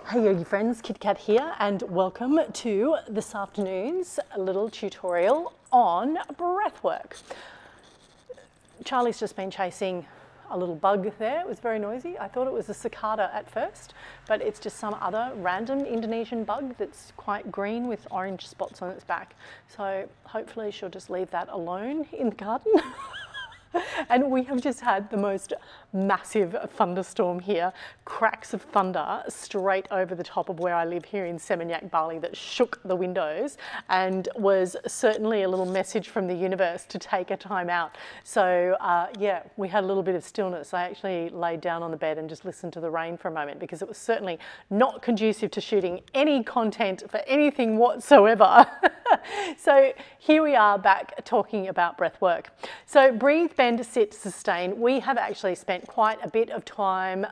Hey yogi friends, Kit Kat here, and welcome to this afternoon's little tutorial on breathwork. Charlie's just been chasing a little bug there. It was very noisy. I thought it was a cicada at first, but it's just some other random Indonesian bug that's quite green with orange spots on its back. So hopefully she'll just leave that alone in the garden. And we have just had the most massive thunderstorm here, cracks of thunder straight over the top of where I live here in Seminyak, Bali, that shook the windows and was certainly a little message from the universe to take a time out. So yeah, we had a little bit of stillness. I actually laid down on the bed and just listened to the rain for a moment because it was certainly not conducive to shooting any content for anything whatsoever. So here we are back talking about breath work. So breathe, bend, sit, sustain. We have actually spent quite a bit of time,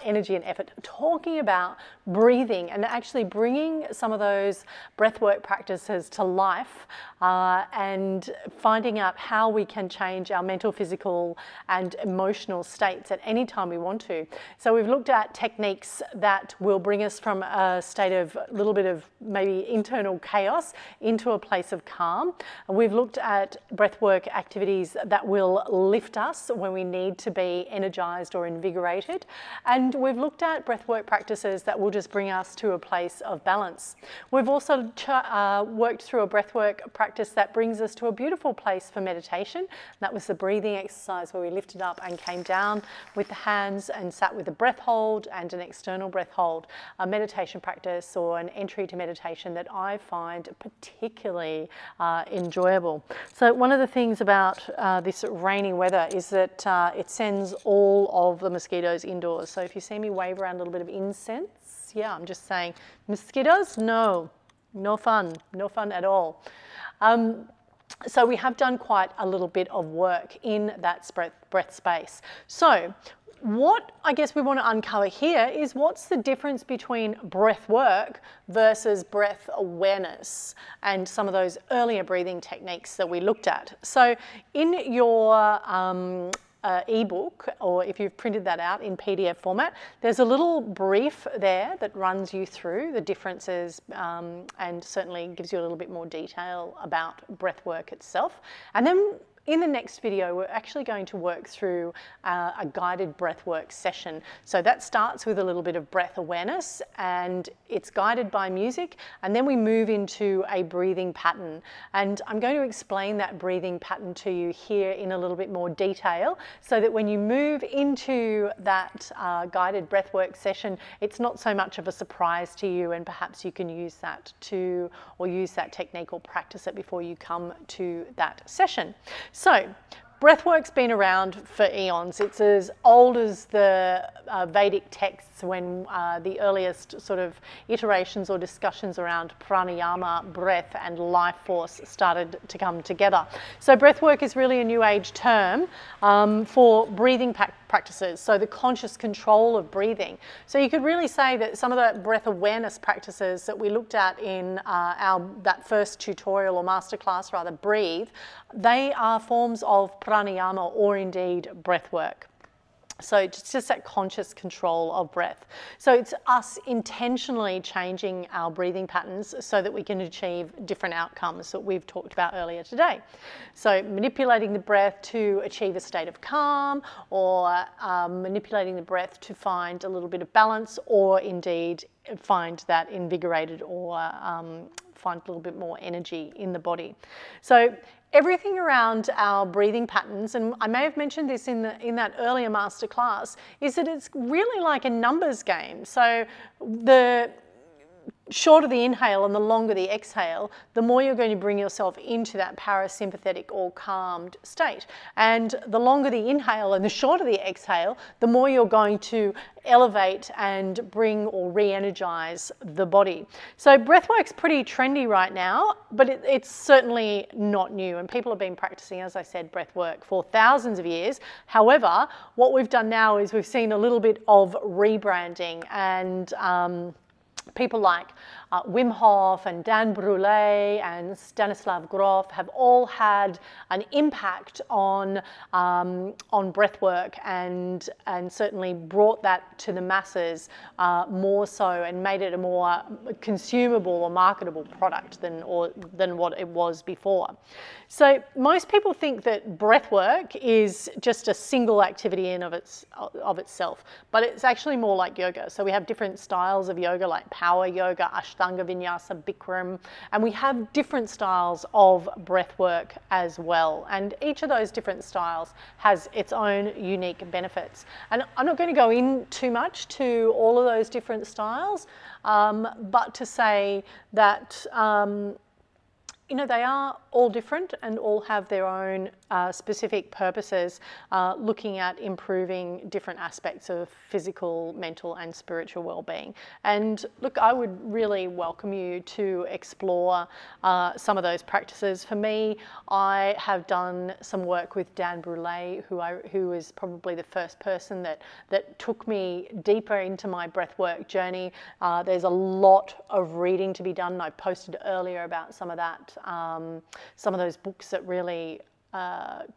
energy and effort talking about breathing and actually bringing some of those breathwork practices to life and finding out how we can change our mental, physical and emotional states at any time we want to. So we've looked at techniques that will bring us from a state of a little bit of maybe internal chaos into a place of calm. We've looked at breathwork activities that will lift us when we need to be energized or invigorated. And we've looked at breathwork practices that will just bring us to a place of balance. We've also worked through a breathwork practice that brings us to a beautiful place for meditation. That was the breathing exercise where we lifted up and came down with the hands and sat with a breath hold and an external breath hold. A meditation practice or an entry to meditation that I find particularly enjoyable. So one of the things about this rainy weather is that it sends all of the mosquitoes indoors. So if you see me wave around a little bit of incense, yeah, I'm just saying mosquitoes, no fun at all. So we have done quite a little bit of work in that breath space. So what I guess we want to uncover here is what's the difference between breath work versus breath awareness and some of those earlier breathing techniques that we looked at. So in your ebook, or if you've printed that out in PDF format, there's a little brief there that runs you through the differences and certainly gives you a little bit more detail about breath work itself. And then in the next video, we're actually going to work through a guided breathwork session. So that starts with a little bit of breath awareness and it's guided by music, and then we move into a breathing pattern. And I'm going to explain that breathing pattern to you here in a little bit more detail so that when you move into that guided breathwork session, it's not so much of a surprise to you, and perhaps you can use that use that technique or practice it before you come to that session. So, breathwork's been around for eons. It's as old as the Vedic texts when the earliest sort of iterations or discussions around pranayama, breath and life force started to come together. So breathwork is really a new age term for breathing practices, so the conscious control of breathing. So you could really say that some of the breath awareness practices that we looked at in that first tutorial or masterclass rather, Breathe, they are forms of pranayama or indeed breath work. So it's just that conscious control of breath. So it's us intentionally changing our breathing patterns so that we can achieve different outcomes that we've talked about earlier today. So manipulating the breath to achieve a state of calm, or manipulating the breath to find a little bit of balance, or indeed find that invigorated or find a little bit more energy in the body. So everything around our breathing patterns, and I may have mentioned this in that earlier masterclass, is that it's really like a numbers game. So the shorter the inhale and the longer the exhale, the more you're going to bring yourself into that parasympathetic or calmed state. And the longer the inhale and the shorter the exhale, the more you're going to elevate and bring or re-energize the body. So breathwork's pretty trendy right now, but it's certainly not new. And people have been practicing, as I said, breathwork for thousands of years. However, what we've done now is we've seen a little bit of rebranding and People like Wim Hof and Dan Brule and Stanislav Grof have all had an impact on breathwork and certainly brought that to the masses more so, and made it a more consumable or marketable product than what it was before. So most people think that breathwork is just a single activity in of itself, but it's actually more like yoga. So we have different styles of yoga, like power yoga, Ashtanga Vinyasa, Bikram, and we have different styles of breathwork as well. And each of those different styles has its own unique benefits. And I'm not going to go in too much to all of those different styles, but to say that they are all different and all have their own specific purposes, looking at improving different aspects of physical, mental and spiritual well-being. And look, I would really welcome you to explore some of those practices. For me, I have done some work with Dan Brule, who is probably the first person that took me deeper into my breathwork journey. There's a lot of reading to be done. I posted earlier about some of that. Some of those books that really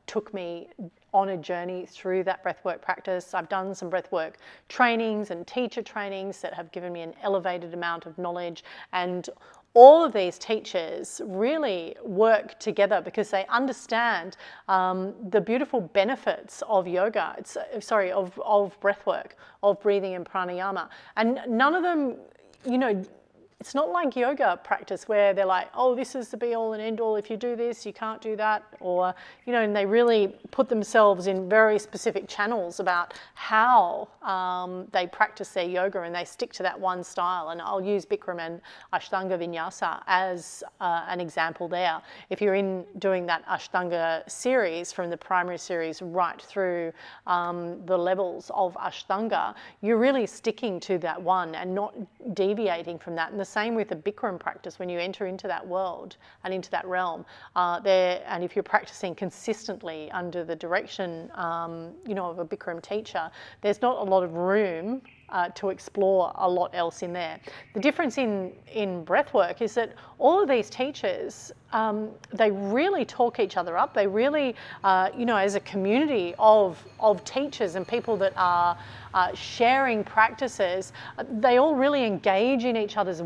took me on a journey through that breathwork practice. I've done some breathwork trainings and teacher trainings that have given me an elevated amount of knowledge, and all of these teachers really work together because they understand the beautiful benefits of yoga, of breathwork, of breathing and pranayama. And none of them, it's not like yoga practice where they're like, oh, this is the be all and end all. If you do this, you can't do that. Or, and they really put themselves in very specific channels about how they practice their yoga, and they stick to that one style. And I'll use Bikram and Ashtanga Vinyasa as an example there. If you're doing that Ashtanga series, from the primary series right through the levels of Ashtanga, you're really sticking to that one and not deviating from that. And the same with the Bikram practice. When you enter into that world and into that realm, and if you're practicing consistently under the direction, of a Bikram teacher, there's not a lot of room to explore a lot else in there. The difference in breathwork is that all of these teachers, they really talk each other up. They really, as a community of teachers and people that are sharing practices, they all really engage in each other's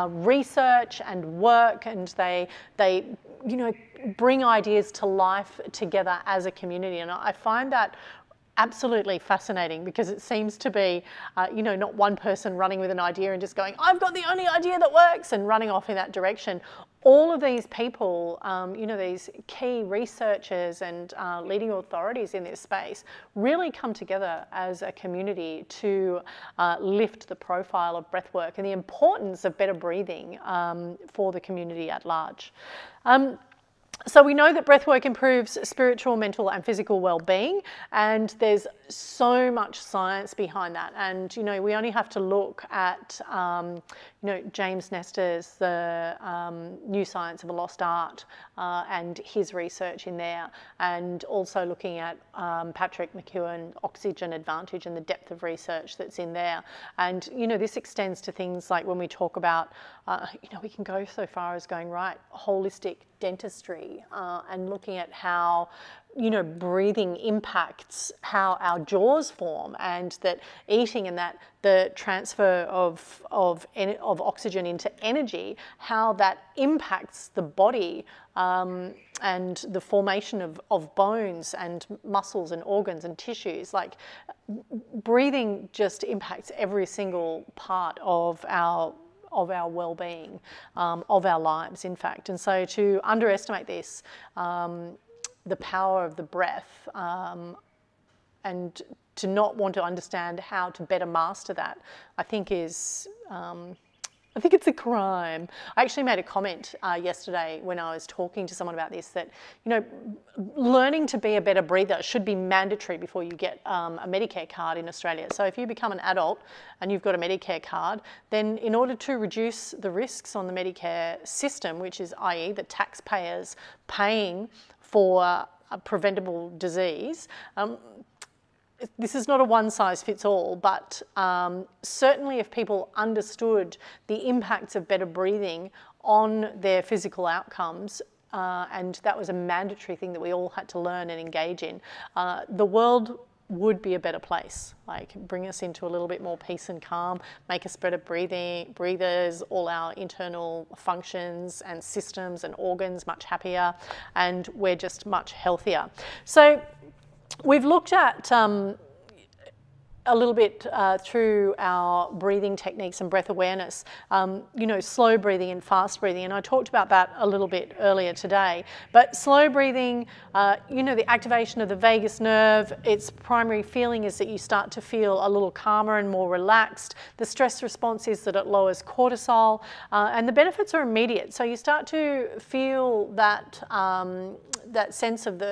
research and work, and they bring ideas to life together as a community. And I find that absolutely fascinating, because it seems to be, not one person running with an idea and just going, I've got the only idea that works, and running off in that direction. All of these people, these key researchers and leading authorities in this space really come together as a community to lift the profile of breathwork and the importance of better breathing for the community at large. So we know that breathwork improves spiritual, mental and physical well-being, and there's so much science behind that. And, we only have to look at, James Nestor's The New Science of a Lost Art and his research in there, and also looking at Patrick McEwen, Oxygen Advantage, and the depth of research that's in there. And, this extends to things like when we talk about, we can go so far as going, holistic dentistry, and looking at how breathing impacts how our jaws form, and that eating and that the transfer of oxygen into energy, how that impacts the body, and the formation of bones and muscles and organs and tissues. Like, breathing just impacts every single part of our well-being, of our lives, in fact. And so to underestimate this, the power of the breath, and to not want to understand how to better master that, I think it's a crime. I actually made a comment yesterday when I was talking to someone about this, that, learning to be a better breather should be mandatory before you get a Medicare card in Australia. So if you become an adult and you've got a Medicare card, then in order to reduce the risks on the Medicare system, which is, i.e. the taxpayers paying for a preventable disease, this is not a one-size-fits-all, but certainly if people understood the impacts of better breathing on their physical outcomes, and that was a mandatory thing that we all had to learn and engage in, the world would be a better place. Like, bring us into a little bit more peace and calm, make us better breathers, all our internal functions and systems and organs much happier, and we're just much healthier. So we've looked at a little bit through our breathing techniques and breath awareness, you know, slow breathing and fast breathing, and I talked about that a little bit earlier today. But slow breathing, you know, the activation of the vagus nerve, its primary feeling is that you start to feel a little calmer and more relaxed. The stress response is that it lowers cortisol, and the benefits are immediate. So you start to feel that, that sense of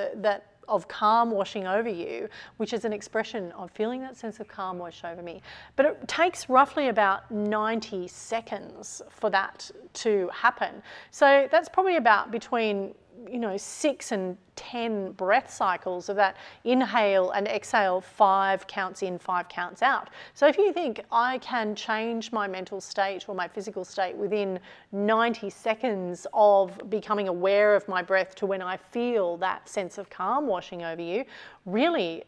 of calm washing over you, which is an expression of feeling that sense of calm wash over me. But it takes roughly about 90 seconds for that to happen. So that's probably about between, you know, 6 and 10 breath cycles of that inhale and exhale, 5 counts in, 5 counts out. So if you think I can change my mental state or my physical state within 90 seconds of becoming aware of my breath to when I feel that sense of calm washing over you, really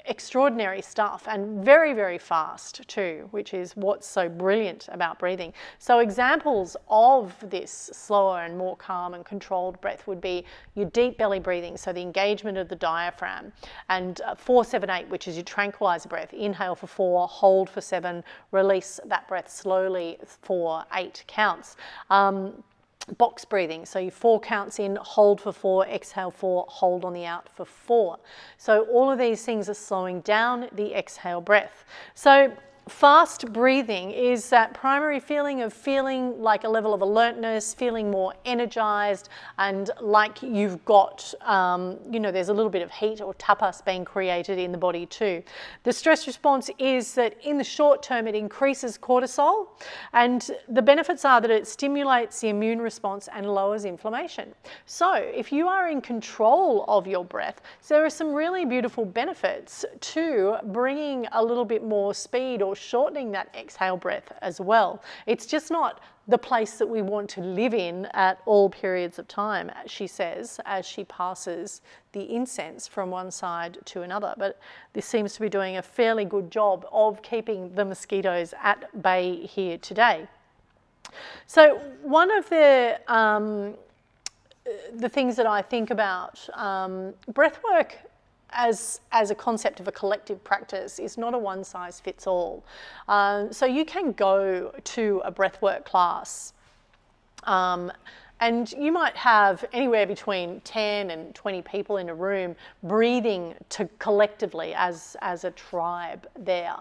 extraordinary stuff, and very, very fast too, which is what's so brilliant about breathing. So examples of this slower and more calm and controlled breath would be your deep belly breathing, so the engagement of the diaphragm, and 4-7-8, which is your tranquilizer breath. Inhale for 4, hold for 7, release that breath slowly for 8 counts. Box breathing, so you 4 counts in, hold for 4, exhale 4, hold on the out for 4. So all of these things are slowing down the exhale breath. So fast breathing is that primary feeling of feeling like a level of alertness, feeling more energized, and like you've got, you know, there's a little bit of heat or tapas being created in the body too. The stress response is that in the short term it increases cortisol, and the benefits are that it stimulates the immune response and lowers inflammation. So if you are in control of your breath, so there are some really beautiful benefits to bringing a little bit more speed or shortening that exhale breath as well. It's just not the place that we want to live in at all periods of time, she says, as she passes the incense from one side to another. But this seems to be doing a fairly good job of keeping the mosquitoes at bay here today. So one of the things that I think about, breathwork as a concept of a collective practice is not a one-size-fits-all. So you can go to a breathwork class and you might have anywhere between 10 and 20 people in a room breathing collectively as a tribe there.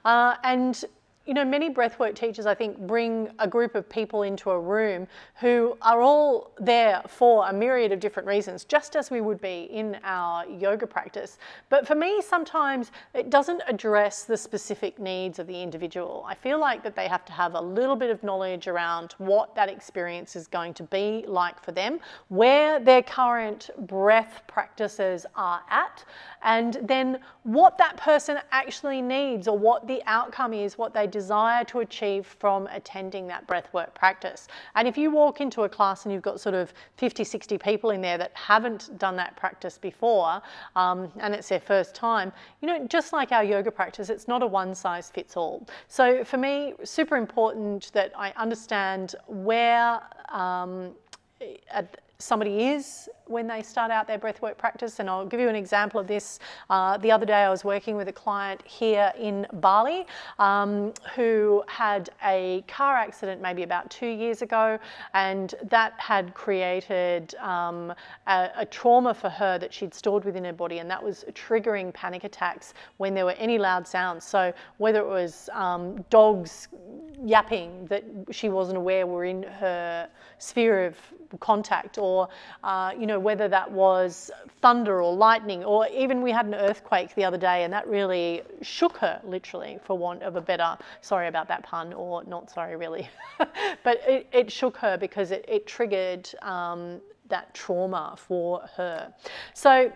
And you know, many breathwork teachers, I think, bring a group of people into a room who are all there for a myriad of different reasons, just as we would be in our yoga practice. But for me, sometimes it doesn't address the specific needs of the individual. I feel like that they have to have a little bit of knowledge around what that experience is going to be like for them, where their current breath practices are at, and then what that person actually needs, or what the outcome is, what they desire to achieve from attending that breathwork practice. And if you walk into a class and you've got sort of 50, 60 people in there that haven't done that practice before, and it's their first time, you know, just like our yoga practice, it's not a one-size-fits-all. So for me, super important that I understand where somebody is when they start out their breathwork practice. And I'll give you an example of this. The other day I was working with a client here in Bali who had a car accident maybe about 2 years ago, and that had created a trauma for her that she'd stored within her body, and that was triggering panic attacks when there were any loud sounds. So whether it was dogs yapping that she wasn't aware were in her sphere of contact, or you know, whether that was thunder or lightning, or even we had an earthquake the other day, and that really shook her, literally, for want of a better, sorry about that pun, or not sorry really, but it shook her because it triggered that trauma for her. So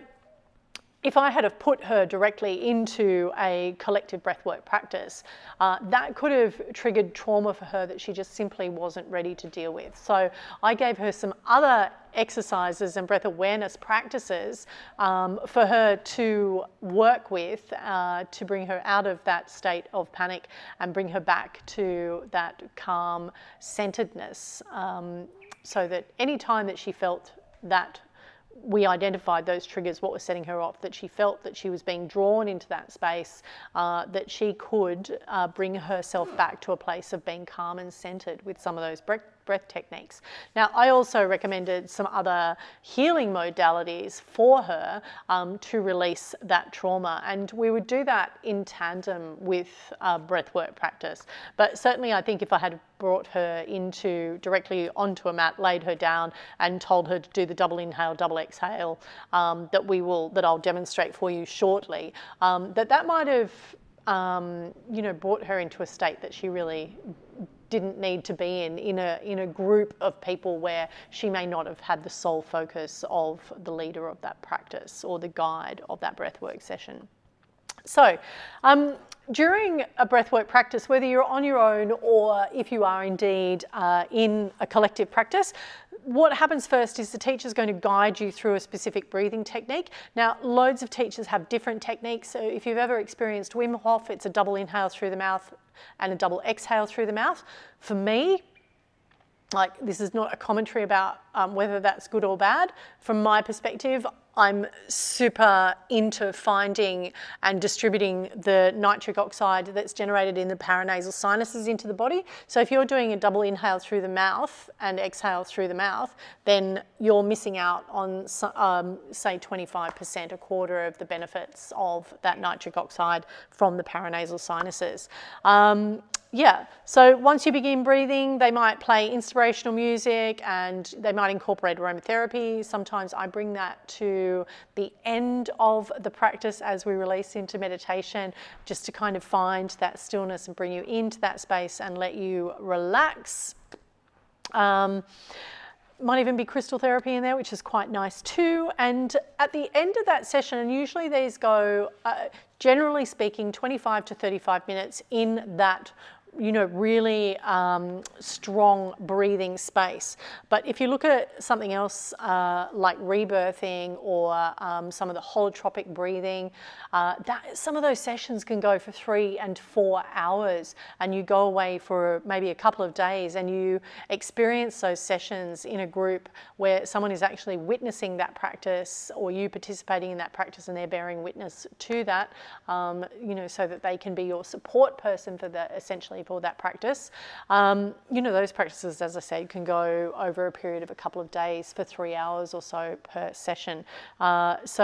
if I had have put her directly into a collective breathwork practice, that could have triggered trauma for her that she just simply wasn't ready to deal with. So I gave her some other exercises and breath awareness practices for her to work with to bring her out of that state of panic and bring her back to that calm centeredness, so that any time that she felt that we identified those triggers, what was setting her off, that she felt that she was being drawn into that space, that she could bring herself back to a place of being calm and centered with some of those breath techniques. Now, I also recommended some other healing modalities for her to release that trauma, and we would do that in tandem with breathwork practice. But certainly I think if I had brought her directly onto a mat, laid her down and told her to do the double inhale, double exhale that I'll demonstrate for you shortly, that might have brought her into a state that she really didn't need to be in a group of people where she may not have had the sole focus of the leader of that practice or the guide of that breathwork session. So during a breathwork practice, whether you're on your own or if you are indeed in a collective practice, what happens first is the teacher's going to guide you through a specific breathing technique. Now, loads of teachers have different techniques. So if you've ever experienced Wim Hof, it's a double inhale through the mouth and a double exhale through the mouth. For me, this is not a commentary about whether that's good or bad. From my perspective, I'm super into finding and distributing the nitric oxide that's generated in the paranasal sinuses into the body. So if you're doing a double inhale through the mouth and exhale through the mouth, then you're missing out on, say, 25%, a quarter of the benefits of that nitric oxide from the paranasal sinuses. So once you begin breathing, they might play inspirational music and they might incorporate aromatherapy. Sometimes I bring that to the end of the practice as we release into meditation, just to kind of find that stillness and bring you into that space and let you relax. Might even be crystal therapy in there, which is quite nice too. And at the end of that session, and usually these go, generally speaking, 25 to 35 minutes in that really strong breathing space. But if you look at something else like rebirthing or some of the holotropic breathing, some of those sessions can go for 3 and 4 hours, and you go away for maybe a couple of days and you experience those sessions in a group where someone is actually witnessing that practice or you participating in that practice and they're bearing witness to that, so that they can be your support person for that, essentially for that practice. Those practices, as I said, can go over a period of a couple of days for 3 hours or so per session. That's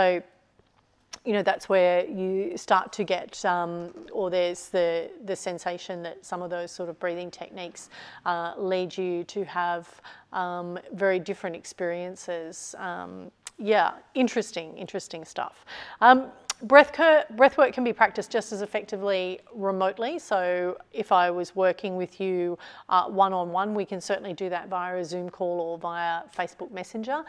where you start to get, or there's the sensation that some of those sort of breathing techniques lead you to have very different experiences. Interesting stuff. Breathwork can be practiced just as effectively remotely. So if I was working with you one-on-one, we can certainly do that via a Zoom call or via Facebook Messenger.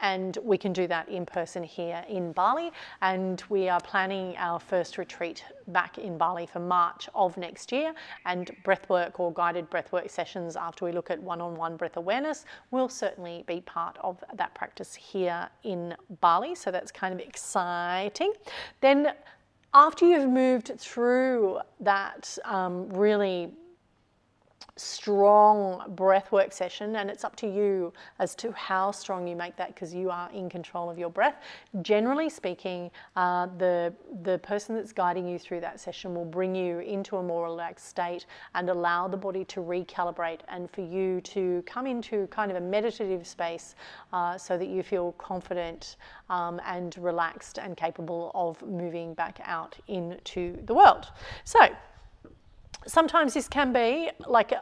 And we can do that in person here in Bali. And we are planning our first retreat back in Bali for March of next year. And breathwork or guided breathwork sessions after we look at one-on-one breath awareness will certainly be part of that practice here in Bali. So that's kind of exciting. Then after you've moved through that really strong breathwork session, and it's up to you as to how strong you make that, because you are in control of your breath. Generally speaking, the person that's guiding you through that session will bring you into a more relaxed state and allow the body to recalibrate and for you to come into kind of a meditative space so that you feel confident and relaxed and capable of moving back out into the world. So sometimes this can be like,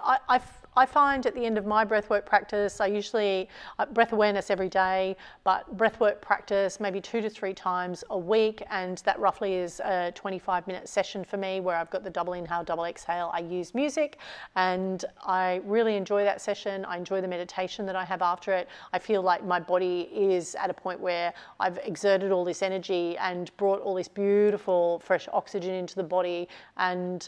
I find at the end of my breathwork practice, I usually, breath awareness every day, but breathwork practice maybe 2 to 3 times a week, and that roughly is a 25-minute session for me where I've got the double inhale, double exhale. I use music and I really enjoy that session. I enjoy the meditation that I have after it. I feel like my body is at a point where I've exerted all this energy and brought all this beautiful fresh oxygen into the body, and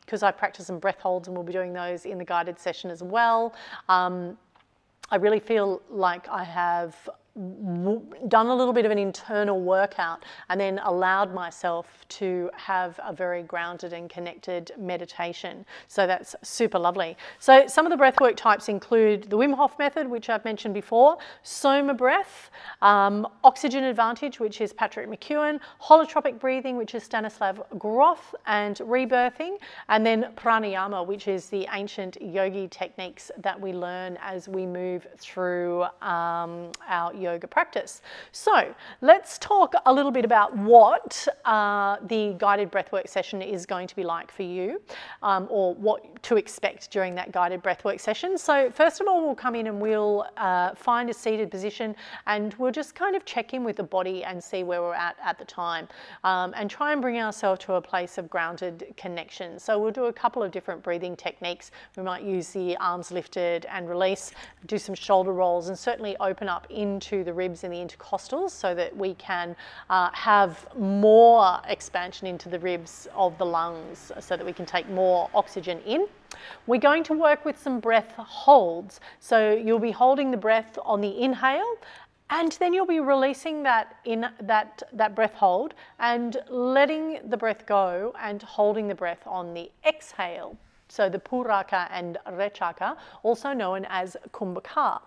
because I practice some breath holds, and we'll be doing those in the guided session as well, I really feel like I have done a little bit of an internal workout and then allowed myself to have a very grounded and connected meditation. So that's super lovely. So some of the breathwork types include the Wim Hof method, which I've mentioned before, Soma breath, oxygen advantage, which is Patrick McEwen, holotropic breathing, which is Stanislav Grof, and rebirthing, and then pranayama, which is the ancient yogi techniques that we learn as we move through our yoga practice. So let's talk a little bit about what the guided breathwork session is going to be like for you, or what to expect during that guided breathwork session. So first of all, we'll come in and we'll find a seated position, and we'll just kind of check in with the body and see where we're at the time, and try and bring ourselves to a place of grounded connection. So we'll do a couple of different breathing techniques. We might use the arms lifted and release, do some shoulder rolls, and certainly open up into the ribs and the intercostals so that we can have more expansion into the ribs of the lungs so that we can take more oxygen in. We're going to work with some breath holds. So you'll be holding the breath on the inhale, and then you'll be releasing that breath hold and letting the breath go and holding the breath on the exhale. So the Puraka and Rechaka, also known as Kumbhaka.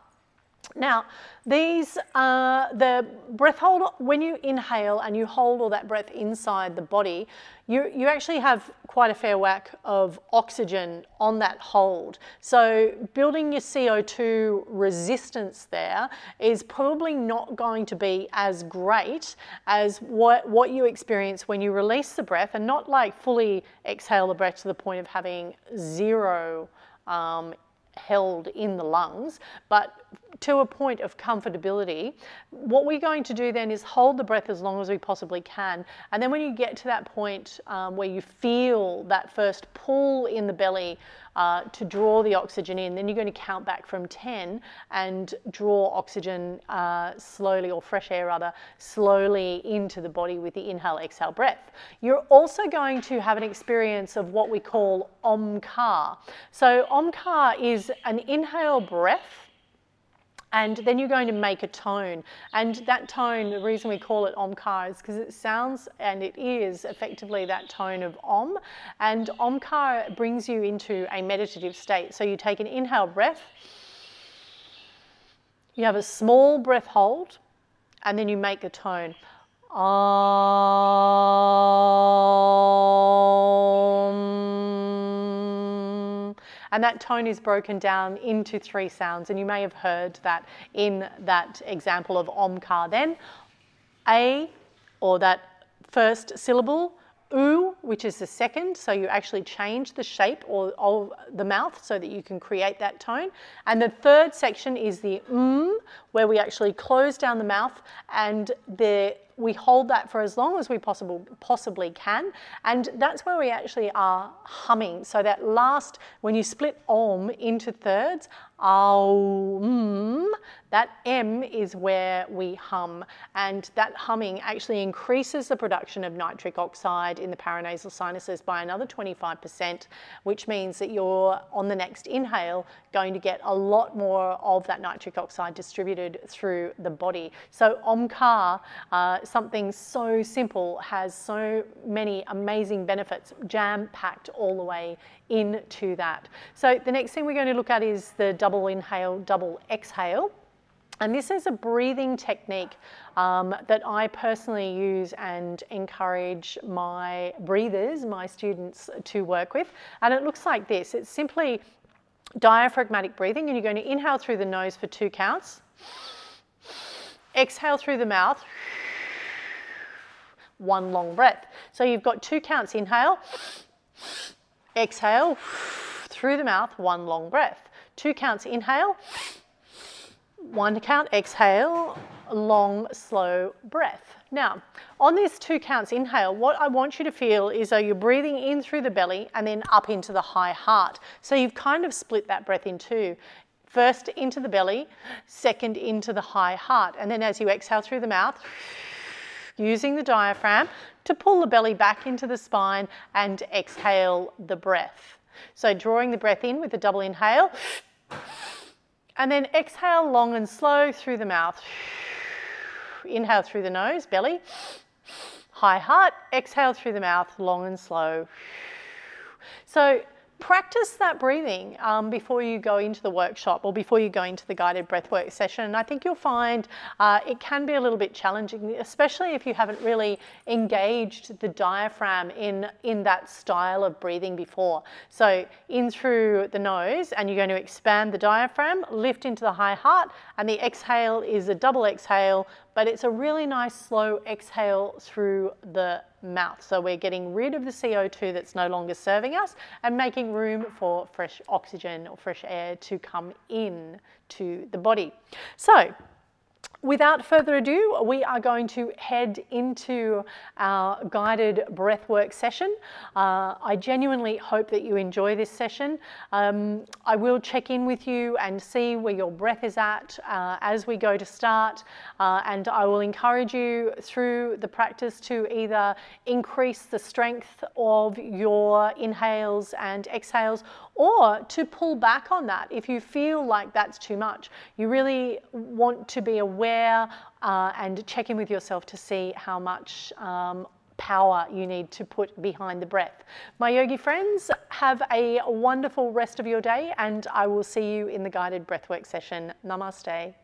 Now, these, the breath hold, when you inhale and you hold all that breath inside the body, you actually have quite a fair whack of oxygen on that hold. So building your CO2 resistance there is probably not going to be as great as what you experience when you release the breath, and not like fully exhale the breath to the point of having zero held in the lungs, but to a point of comfortability. What we're going to do then is hold the breath as long as we possibly can, and then when you get to that point where you feel that first pull in the belly to draw the oxygen in, then you're going to count back from 10 and draw oxygen slowly, or fresh air rather, slowly into the body with the inhale-exhale breath. You're also going to have an experience of what we call Omkar. So Omkar is an inhale breath, and then you're going to make a tone. And that tone, the reason we call it Omkar is because it sounds, and it is effectively that tone of Om. And Omkar brings you into a meditative state. So you take an inhale breath, you have a small breath hold, and then you make a tone. Om. And that tone is broken down into 3 sounds, and you may have heard that in that example of Omkar then. A, or that first syllable, U, which is the second, so you actually change the shape of the mouth so that you can create that tone. And the third section is the where we actually close down the mouth, and we hold that for as long as we possibly can, and that's where we actually are humming. So that last, when you split Om into thirds, that M is where we hum, and that humming actually increases the production of nitric oxide in the paranasal sinuses by another 25%, which means that you're, on the next inhale, going to get a lot more of that nitric oxide distributed through the body. So Omkar, something so simple, has so many amazing benefits jam-packed all the way into that. So the next thing we're going to look at is the double inhale, double exhale. And this is a breathing technique that I personally use and encourage my breathers, my students, to work with. And it looks like this. It's simply diaphragmatic breathing, and you're going to inhale through the nose for 2 counts. Exhale through the mouth. 1 long breath. So you've got 2 counts inhale, exhale through the mouth, 1 long breath. 2 counts inhale, 1 count exhale, long, slow breath. Now, on this 2 counts inhale, what I want you to feel is though you're breathing in through the belly and then up into the high heart. So you've kind of split that breath in two. First into the belly, second into the high heart. And then as you exhale through the mouth, using the diaphragm to pull the belly back into the spine and exhale the breath. So drawing the breath in with a double inhale, and then exhale long and slow through the mouth. Inhale through the nose, belly, high heart, exhale through the mouth, long and slow. So practice that breathing before you go into the workshop or before you go into the guided breathwork session. And I think you'll find it can be a little bit challenging, especially if you haven't really engaged the diaphragm in that style of breathing before. So in through the nose, and you're going to expand the diaphragm, lift into the high heart, and the exhale is a double exhale, but it's a really nice slow exhale through the mouth. So we're getting rid of the CO2 that's no longer serving us and making room for fresh oxygen or fresh air to come in to the body. So without further ado, we are going to head into our guided breathwork session. I genuinely hope that you enjoy this session. I will check in with you and see where your breath is at as we go to start, and I will encourage you through the practice to either increase the strength of your inhales and exhales, or to pull back on that if you feel like that's too much. You really want to be aware and check in with yourself to see how much power you need to put behind the breath. My yogi friends, have a wonderful rest of your day, and I will see you in the guided breathwork session. Namaste.